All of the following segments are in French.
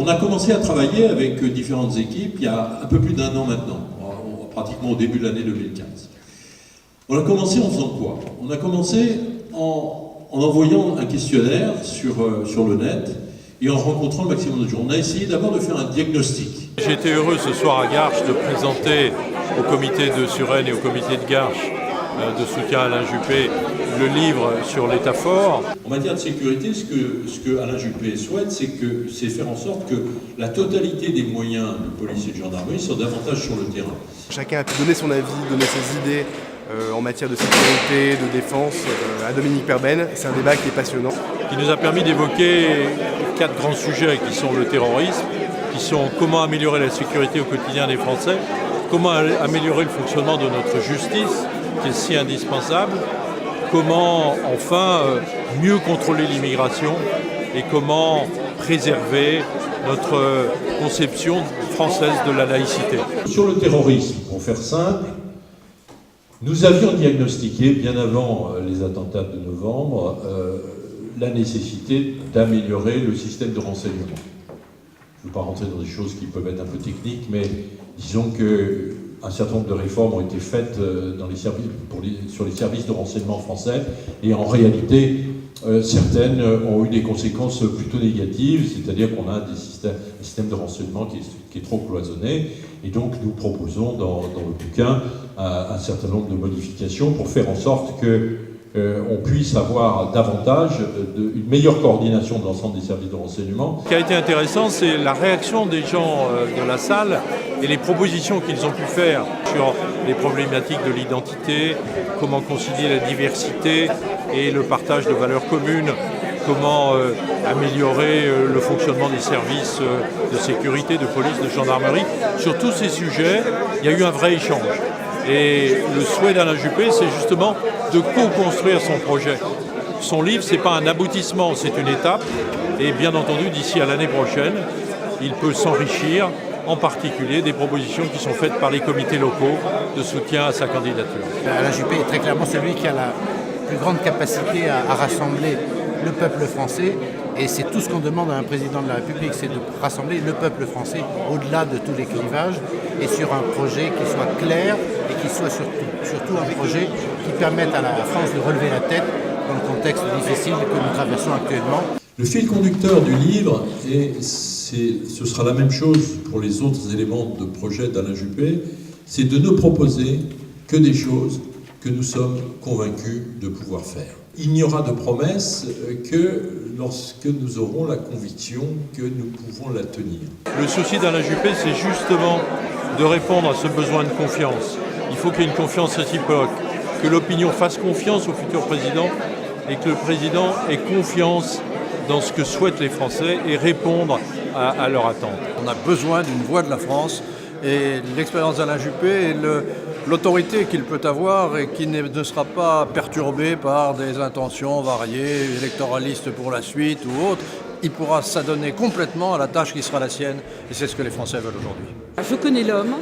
On a commencé à travailler avec différentes équipes il y a un peu plus d'un an maintenant, pratiquement au début de l'année 2015. On a commencé en faisant quoi? On a commencé en envoyant un questionnaire sur le net et en rencontrant le maximum de gens. On a essayé d'abord de faire un diagnostic. J'ai été heureux ce soir à Garches de présenter au comité de Suresnes et au comité de Garches de soutien à Alain Juppé le livre sur l'État fort. En matière de sécurité, ce que Alain Juppé souhaite, c'est faire en sorte que la totalité des moyens de police et de gendarmerie soient davantage sur le terrain. Chacun a pu donner son avis, donner ses idées en matière de sécurité, de défense à Dominique Perben. C'est un débat qui est passionnant. Qui nous a permis d'évoquer 4 grands sujets qui sont le terrorisme, qui sont comment améliorer la sécurité au quotidien des Français, comment améliorer le fonctionnement de notre justice, qui est si indispensable, comment enfin mieux contrôler l'immigration et comment préserver notre conception française de la laïcité. Sur le terrorisme, pour faire simple, nous avions diagnostiqué, bien avant les attentats de novembre, la nécessité d'améliorer le système de renseignement. Je ne veux pas rentrer dans des choses qui peuvent être un peu techniques, mais disons qu'un certain nombre de réformes ont été faites dans les services, sur les services de renseignement français, et en réalité, certaines ont eu des conséquences plutôt négatives, c'est-à-dire qu'on a un système de renseignement qui est trop cloisonné, et donc nous proposons dans le bouquin un certain nombre de modifications pour faire en sorte qu'on puisse avoir davantage une meilleure coordination de l'ensemble des services de renseignement. Ce qui a été intéressant, c'est la réaction des gens de la salle et les propositions qu'ils ont pu faire sur les problématiques de l'identité, comment concilier la diversité et le partage de valeurs communes, comment améliorer le fonctionnement des services de sécurité, de police, de gendarmerie. Sur tous ces sujets, il y a eu un vrai échange. Et le souhait d'Alain Juppé, c'est justement de co-construire son projet. Son livre, ce n'est pas un aboutissement, c'est une étape. Et bien entendu, d'ici à l'année prochaine, il peut s'enrichir, en particulier des propositions qui sont faites par les comités locaux de soutien à sa candidature. Alain Juppé est très clairement celui qui a la plus grande capacité à rassembler le peuple français. Et c'est tout ce qu'on demande à un président de la République, c'est de rassembler le peuple français au-delà de tous les clivages et sur un projet qui soit clair et qui soit surtout un projet qui permette à la France de relever la tête dans le contexte difficile que nous traversons actuellement. Le fil conducteur du livre, et ce sera la même chose pour les autres éléments de projet d'Alain Juppé, c'est de ne proposer que des choses que nous sommes convaincus de pouvoir faire. Il n'y aura de promesse que lorsque nous aurons la conviction que nous pouvons la tenir. Le souci d'Alain Juppé, c'est justement de répondre à ce besoin de confiance. Il faut qu'il y ait une confiance réciproque, que l'opinion fasse confiance au futur président et que le président ait confiance dans ce que souhaitent les Français et répondre à leurs attentes. On a besoin d'une voix de la France et l'expérience d'Alain Juppé et l'autorité qu'il peut avoir et qui ne sera pas perturbée par des intentions variées, électoralistes pour la suite ou autre. Il pourra s'adonner complètement à la tâche qui sera la sienne et c'est ce que les Français veulent aujourd'hui. Je connais l'homme.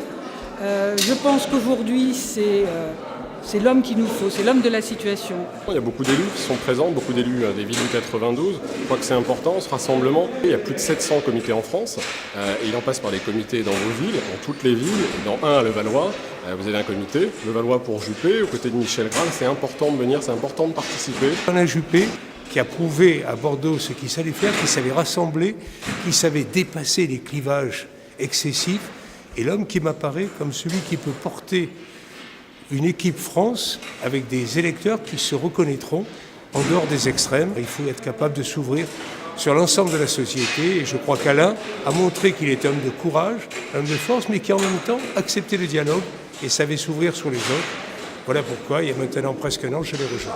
Je pense qu'aujourd'hui, c'est l'homme qu'il nous faut, c'est l'homme de la situation. Il y a beaucoup d'élus qui sont présents, beaucoup d'élus des villes du 92. Je crois que c'est important, ce rassemblement. Il y a plus de 700 comités en France, et il en passe par des comités dans vos villes, dans toutes les villes, dans un à Levallois. Vous avez un comité, Levallois pour Juppé, aux côtés de Michel Graal. C'est important de venir, c'est important de participer. Alain Juppé, qui a prouvé à Bordeaux ce qu'il savait faire, qui savait rassembler, qui savait dépasser les clivages excessifs, et l'homme qui m'apparaît comme celui qui peut porter une équipe France avec des électeurs qui se reconnaîtront en dehors des extrêmes. Il faut être capable de s'ouvrir sur l'ensemble de la société et je crois qu'Alain a montré qu'il était homme de courage, homme de force, mais qui en même temps acceptait le dialogue et savait s'ouvrir sur les autres. Voilà pourquoi, il y a maintenant presque un an, je l'ai rejoint.